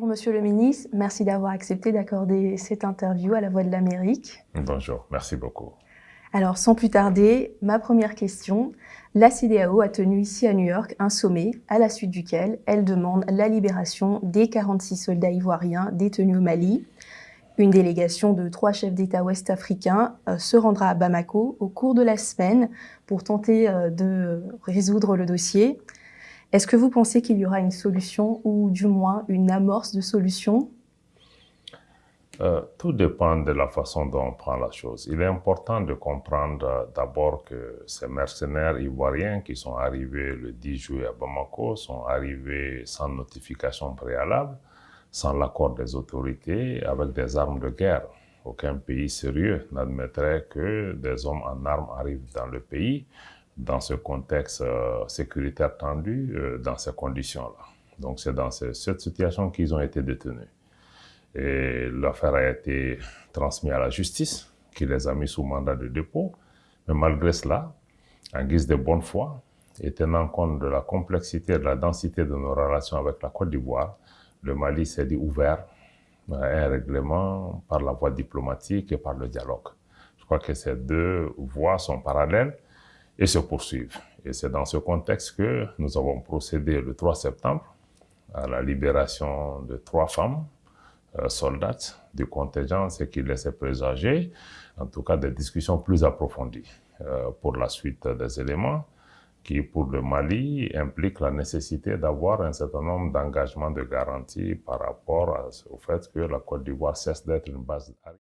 Monsieur le ministre, merci d'avoir accepté d'accorder cette interview à La Voix de l'Amérique. Bonjour, merci beaucoup. Alors, sans plus tarder, ma première question. La CEDEAO a tenu ici à New York un sommet à la suite duquel elle demande la libération des 46 soldats ivoiriens détenus au Mali. Une délégation de 3 chefs d'État ouest-africains se rendra à Bamako au cours de la semaine pour tenter de résoudre le dossier. Est-ce que vous pensez qu'il y aura une solution ou du moins une amorce de solution? Tout dépend de la façon dont on prend la chose. Il est important de comprendre d'abord que ces mercenaires ivoiriens qui sont arrivés le 10 juillet à Bamako sont arrivés sans notification préalable, sans l'accord des autorités, avec des armes de guerre. Aucun pays sérieux n'admettrait que des hommes en armes arrivent dans le pays, dans ce contexte sécuritaire tendu, dans ces conditions-là. Donc c'est dans cette situation qu'ils ont été détenus. Et l'affaire a été transmise à la justice, qui les a mis sous mandat de dépôt. Mais malgré cela, en guise de bonne foi, et tenant compte de la complexité et de la densité de nos relations avec la Côte d'Ivoire, le Mali s'est dit ouvert à un règlement par la voie diplomatique et par le dialogue. Je crois que ces deux voies sont parallèles et se poursuivent. Et c'est dans ce contexte que nous avons procédé le 3 septembre à la libération de 3 femmes soldats du contingent, ce qui laissait présager, en tout cas, des discussions plus approfondies pour la suite des éléments qui, pour le Mali, impliquent la nécessité d'avoir un certain nombre d'engagements de garantie par rapport au fait que la Côte d'Ivoire cesse d'être une base